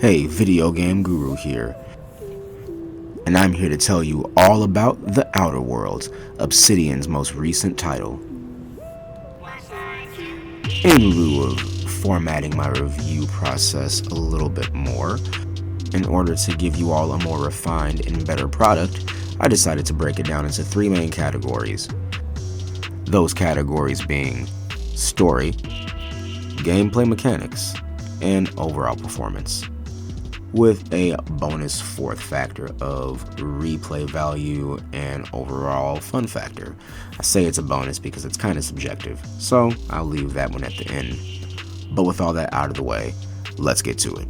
Hey, Video Game Guru here, and I'm here to tell you all about The Outer Worlds, Obsidian's most recent title. In lieu of formatting my review process a little bit more, in order to give you all a more refined and better product, I decided to break it down into three main categories. Those categories being story, gameplay mechanics, and overall performance, with a bonus fourth factor of replay value and overall fun factor. I say it's a bonus because it's kind of subjective, so I'll leave that one at the end. But with all that out of the way, let's get to it.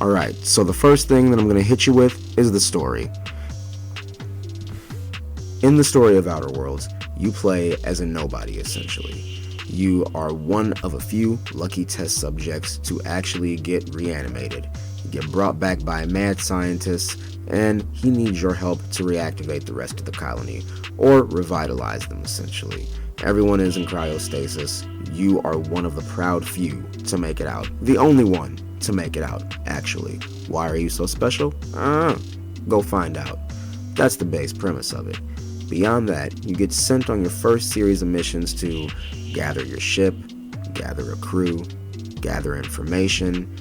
Alright, so the first thing that I'm going to hit you with is the story. In the story of Outer Worlds, you play as a nobody essentially. You are one of a few lucky test subjects to actually get reanimated. You get brought back by a mad scientist, and he needs your help to reactivate the rest of the colony, or revitalize them essentially. Everyone is in cryostasis. You are one of the proud few to make it out. The only one to make it out, actually. Why are you so special? Go find out. That's the base premise of it. Beyond that, you get sent on your first series of missions to gather your ship, gather a crew, gather information,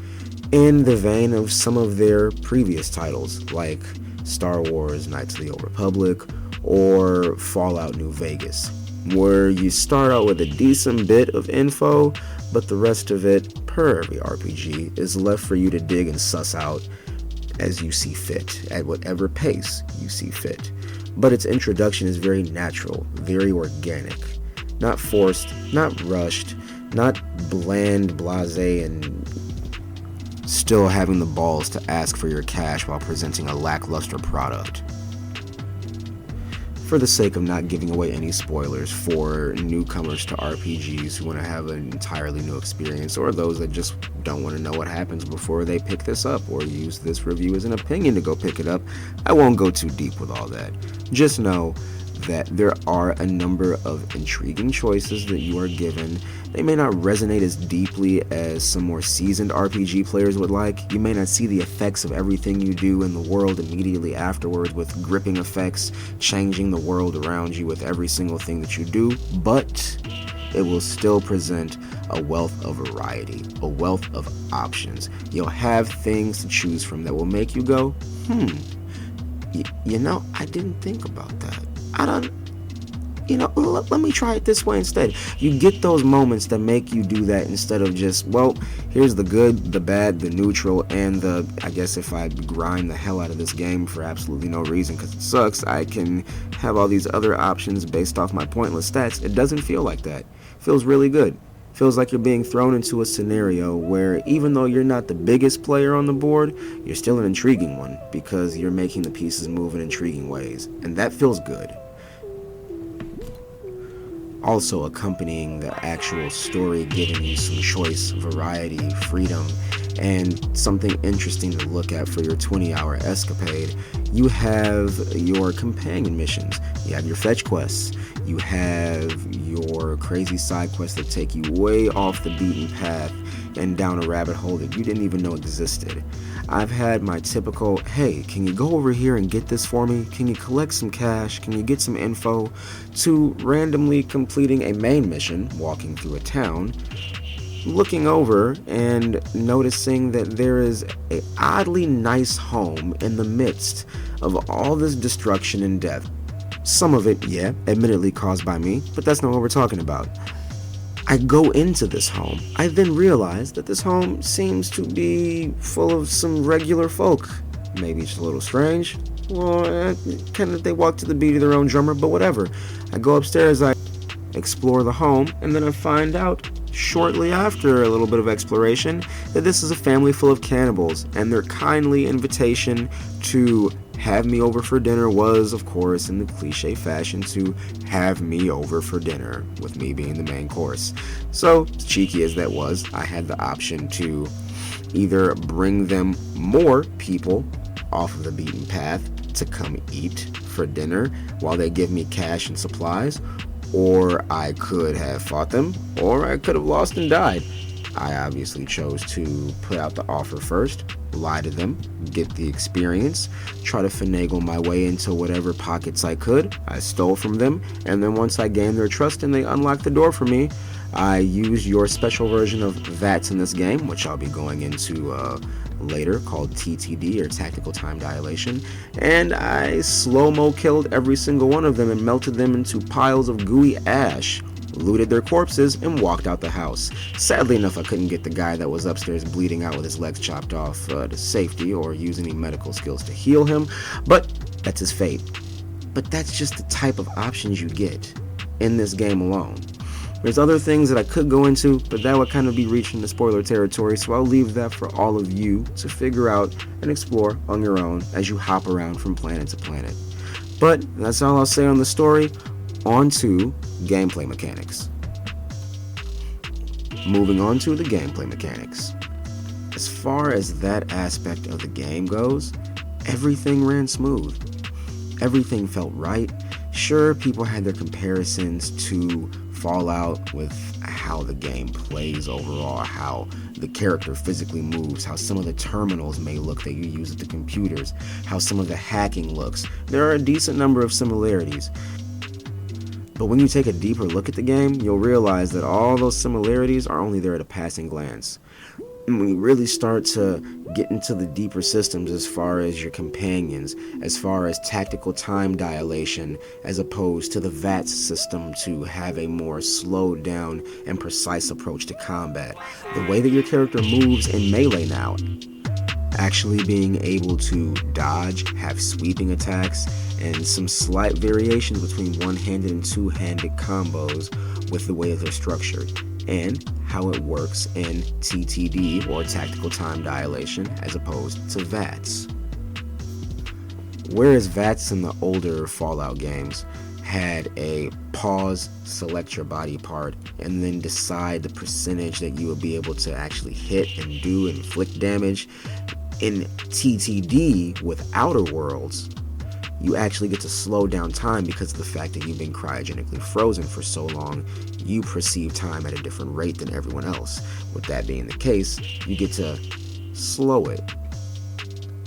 in the vein of some of their previous titles, like Star Wars Knights of the Old Republic or Fallout New Vegas, where you start out with a decent bit of info, but the rest of it, per every RPG, is left for you to dig and suss out as you see fit, at whatever pace you see fit. But its introduction is very natural, very organic. Not forced, not rushed, not bland, blasé, and still having the balls to ask for your cash while presenting a lackluster product. For the sake of not giving away any spoilers for newcomers to RPGs who want to have an entirely new experience, or those that just don't want to know what happens before they pick this up, or use this review as an opinion to go pick it up, I won't go too deep with all that. Just know that there are a number of intriguing choices that you are given. They may not resonate as deeply as some more seasoned RPG players would like. You may not see the effects of everything you do in the world immediately afterwards, with gripping effects, changing the world around you with every single thing that you do, but it will still present a wealth of variety, a wealth of options. You'll have things to choose from that will make you go, you know, I didn't think about that. Let me try it this way instead. You get those moments that make you do that instead of just, well, here's the good, the bad, the neutral, and the, I guess if I grind the hell out of this game for absolutely no reason because it sucks, I can have all these other options based off my pointless stats. It doesn't feel like that. It feels really good. Feels like you're being thrown into a scenario where even though you're not the biggest player on the board, you're still an intriguing one because you're making the pieces move in intriguing ways, and that feels good. Also accompanying the actual story, giving you some choice, variety, freedom, and something interesting to look at for your 20-hour escapade, you have your companion missions. You have your fetch quests. You have your crazy side quests that take you way off the beaten path and down a rabbit hole that you didn't even know existed. I've had my typical, hey, can you go over here and get this for me? Can you collect some cash? Can you get some info? To randomly completing a main mission, walking through a town, looking over and noticing that there is an oddly nice home in the midst of all this destruction and death. Some of it, yeah, admittedly caused by me, but that's not what we're talking about. I go into this home. I then realize that this home seems to be full of some regular folk. Maybe it's a little strange. Well, kind of they walk to the beat of their own drummer, but whatever. I go upstairs, I explore the home, and then I find out shortly after a little bit of exploration that this is a family full of cannibals, and their kindly invitation to have me over for dinner was, of course, in the cliche fashion, to have me over for dinner, with me being the main course. So, as cheeky as that was, I had the option to either bring them more people off of the beaten path to come eat for dinner while they give me cash and supplies, or I could have fought them, or I could have lost and died. I obviously chose to put out the offer first, lie to them, get the experience, try to finagle my way into whatever pockets I could. I stole from them, and then once I gained their trust and they unlocked the door for me, I used your special version of VATS in this game, which I'll be going into later, called TTD, or Tactical Time Dilation, and I slow-mo killed every single one of them and melted them into piles of gooey ash, looted their corpses, and walked out the house. Sadly enough, I couldn't get the guy that was upstairs bleeding out with his legs chopped off to safety or use any medical skills to heal him, but that's his fate. But that's just the type of options you get in this game alone. There's other things that I could go into, but that would kind of be reaching the spoiler territory, so I'll leave that for all of you to figure out and explore on your own as you hop around from planet to planet. But that's all I'll say on the story. On to gameplay mechanics. Moving on to the gameplay mechanics. As far as that aspect of the game goes, everything ran smooth. Everything felt right. Sure, people had their comparisons to Fallout with how the game plays overall, how the character physically moves, how some of the terminals may look that you use at the computers, how some of the hacking looks. There are a decent number of similarities. But when you take a deeper look at the game, you'll realize that all those similarities are only there at a passing glance. And when you really start to get into the deeper systems as far as your companions, as far as tactical time dilation, as opposed to the VATS system to have a more slowed down and precise approach to combat, the way that your character moves in Melee now, actually being able to dodge, have sweeping attacks, and some slight variations between one-handed and two-handed combos with the way that they're structured, and how it works in TTD, or Tactical Time Dilation, as opposed to VATS. Whereas VATS in the older Fallout games had a pause, select your body part, and then decide the percentage that you would be able to actually hit and do and inflict damage, in TTD with Outer Worlds, you actually get to slow down time because of the fact that you've been cryogenically frozen for so long. You perceive time at a different rate than everyone else. With that being the case, you get to slow it,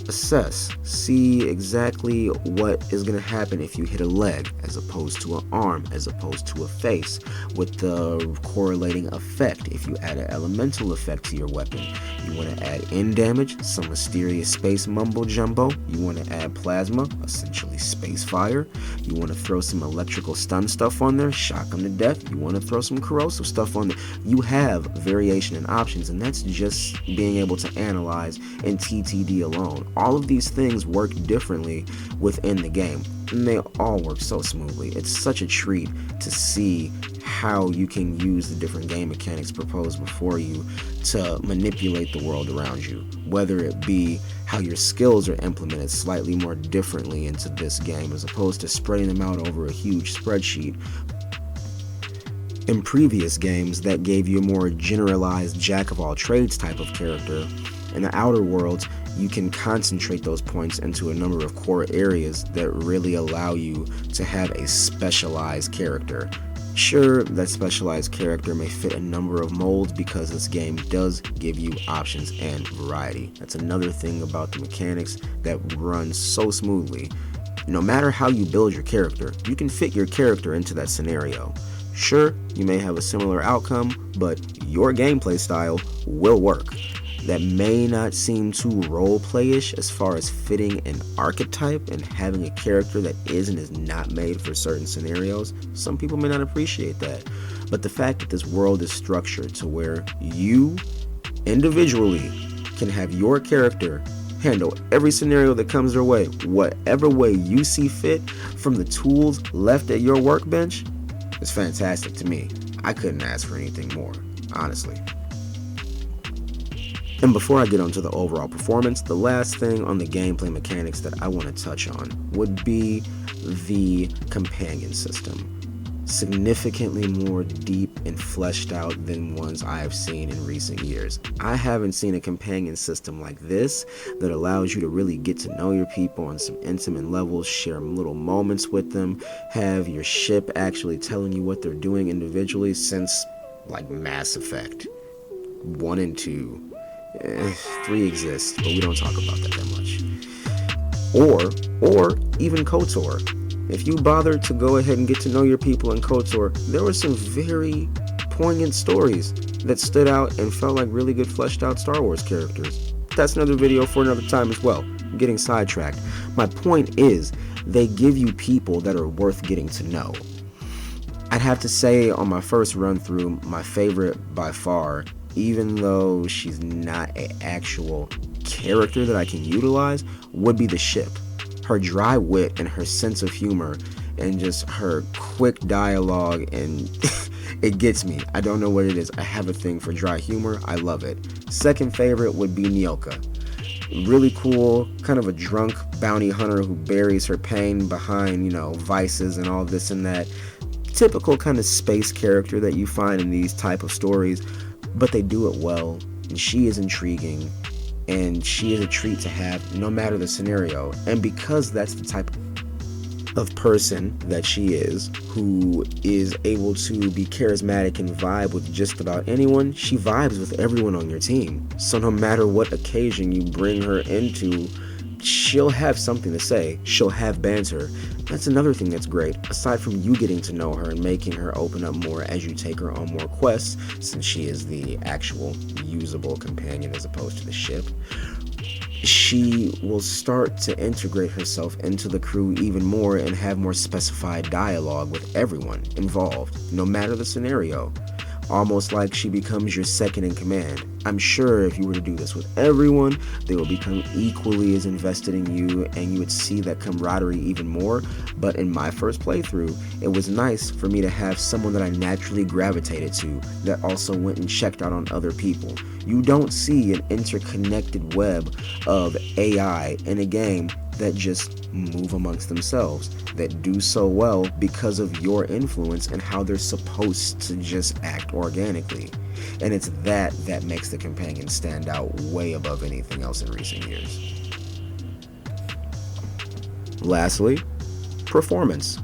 assess, see exactly what is going to happen if you hit a leg as opposed to an arm, as opposed to a face, with the correlating effect. If you add an elemental effect to your weapon, you want to add end damage, some mysterious space mumbo jumbo. You want to add plasma, essentially space fire. You want to throw some electrical stun stuff on there, shock them to death. You want to throw some corrosive stuff on there. You have variation and options, and that's just being able to analyze in TTD alone. All of these things work differently within the game, and they all work so smoothly. It's such a treat to see how you can use the different game mechanics proposed before you to manipulate the world around you, whether it be how your skills are implemented slightly more differently into this game as opposed to spreading them out over a huge spreadsheet. In previous games, that gave you a more generalized jack-of-all-trades type of character. In the Outer Worlds, you can concentrate those points into a number of core areas that really allow you to have a specialized character. Sure, that specialized character may fit a number of molds because this game does give you options and variety. That's another thing about the mechanics that runs so smoothly. No matter how you build your character, you can fit your character into that scenario. Sure, you may have a similar outcome, but your gameplay style will work. That may not seem too role-play-ish as far as fitting an archetype and having a character that is and is not made for certain scenarios. Some people may not appreciate that. But the fact that this world is structured to where you individually can have your character handle every scenario that comes their way, whatever way you see fit, from the tools left at your workbench, is fantastic to me. I couldn't ask for anything more, honestly. And before I get onto the overall performance, the last thing on the gameplay mechanics that I want to touch on would be the companion system. Significantly more deep and fleshed out than ones I have seen in recent years. I haven't seen a companion system like this that allows you to really get to know your people on some intimate levels, share little moments with them, have your ship actually telling you what they're doing individually since like Mass Effect. 1 and 2. 3 exists, but we don't talk about that much. Or even KOTOR. If you bothered to go ahead and get to know your people in KOTOR, there were some very poignant stories that stood out and felt like really good fleshed out Star Wars characters. That's another video for another time as well. I'm getting sidetracked. My point is, they give you people that are worth getting to know. I'd have to say on my first run through, my favorite by far, even though she's not an actual character that I can utilize, would be the ship. Her dry wit and her sense of humor and just her quick dialogue, and it gets me. I don't know what it is. I have a thing for dry humor. I love it. Second favorite would be Nyoka. Really cool, kind of a drunk bounty hunter who buries her pain behind, vices and all this and that. Typical kind of space character that you find in these type of stories, but they do it well, and she is intriguing, and she is a treat to have no matter the scenario. And because that's the type of person that she is, who is able to be charismatic and vibe with just about anyone, she vibes with everyone on your team. So no matter what occasion you bring her into, she'll have something to say. She'll have banter. That's another thing that's great. Aside from you getting to know her and making her open up more as you take her on more quests, since she is the actual usable companion as opposed to the ship, she will start to integrate herself into the crew even more and have more specified dialogue with everyone involved, no matter the scenario. Almost like she becomes your second in command. I'm sure if you were to do this with everyone, they will become equally as invested in you, and you would see that camaraderie even more. But in my first playthrough, it was nice for me to have someone that I naturally gravitated to that also went and checked out on other people. You don't see an interconnected web of AI in a game that just move amongst themselves, that do so well because of your influence and how they're supposed to just act organically. And it's that makes the companion stand out way above anything else in recent years. Lastly, performance.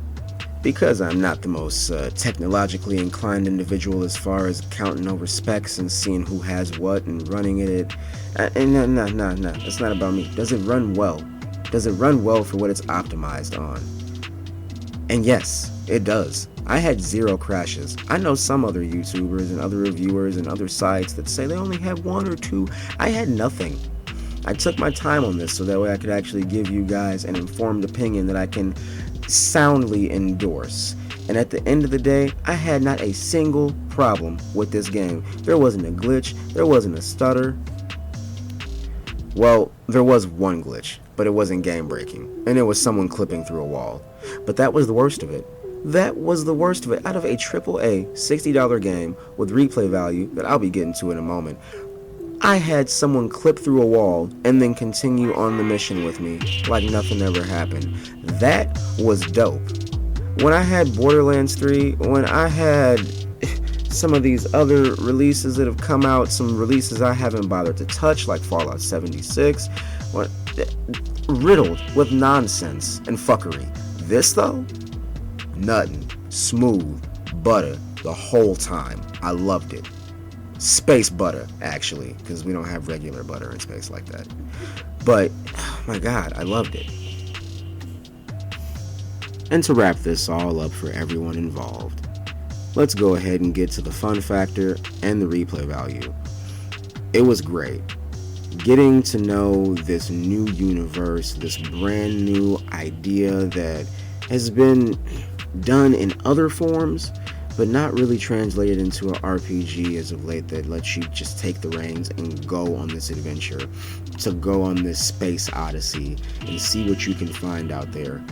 Because I'm not the most technologically inclined individual as far as counting over specs and seeing who has what and running it. No, it's not about me. Does it run well? Does it run well for what it's optimized on? And yes, it does. I had 0 crashes. I know some other YouTubers and other reviewers and other sites that say they only have 1 or 2. I had nothing. I took my time on this so that way I could actually give you guys an informed opinion that I can soundly endorse. And at the end of the day, I had not a single problem with this game. There wasn't a glitch. There wasn't a stutter. Well, there was one glitch, but it wasn't game breaking, and it was someone clipping through a wall. But that was the worst of it. That was the worst of it. Out of a AAA $60 game with replay value that I'll be getting to in a moment, I had someone clip through a wall and then continue on the mission with me like nothing ever happened. That was dope. When I had Borderlands 3, when I had some of these other releases that have come out, some releases I haven't bothered to touch, like Fallout 76, riddled with nonsense and fuckery. This though, nothing. Smooth butter the whole time. I loved it. Space butter, actually, because we don't have regular butter in space like that. But, oh my god, I loved it. And to wrap this all up for everyone involved, let's go ahead and get to the fun factor and the replay value. It was great. Getting to know this new universe, this brand new idea that has been done in other forms, but not really translated into an RPG as of late, that lets you just take the reins and go on this adventure, to go on this space odyssey and see what you can find out there.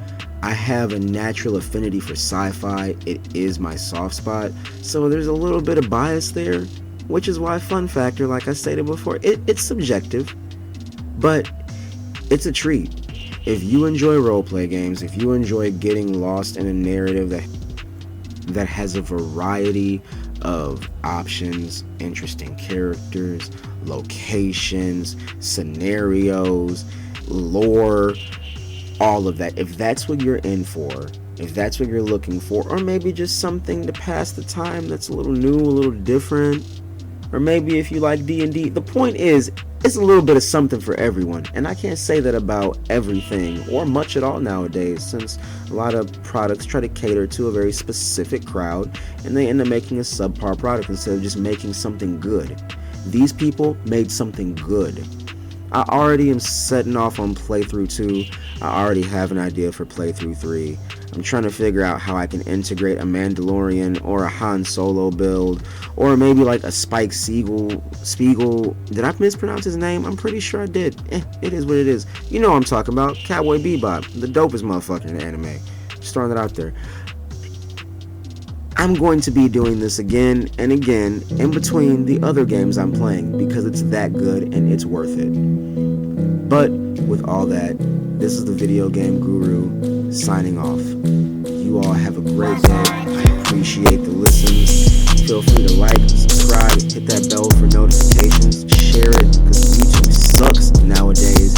I have a natural affinity for sci-fi. It is my soft spot, so there's a little bit of bias there, which is why fun factor, like I stated before, it's subjective, but it's a treat. If you enjoy roleplay games, if you enjoy getting lost in a narrative that has a variety of options, interesting characters, locations, scenarios, lore, all of that, if that's what you're in for, if that's what you're looking for, or maybe just something to pass the time that's a little new, a little different, or maybe if you like D&D. The point is, it's a little bit of something for everyone, and I can't say that about everything or much at all nowadays, since a lot of products try to cater to a very specific crowd and they end up making a subpar product instead of just making something good. These people made something good. I already am setting off on playthrough 2. I already have an idea for playthrough 3. I'm trying to figure out how I can integrate a Mandalorian or a Han Solo build, or maybe like a Spike Spiegel. Did I mispronounce his name? I'm pretty sure I did. It is what it is. You know what I'm talking about. Cowboy Bebop, the dopest motherfucker in the anime. Just throwing that out there. I'm going to be doing this again and again in between the other games I'm playing because it's that good and it's worth it. But with all that, this is the Video Game Guru signing off. You all have a great day. I appreciate the listens. Feel free to like, subscribe, hit that bell for notifications, share it because YouTube sucks nowadays.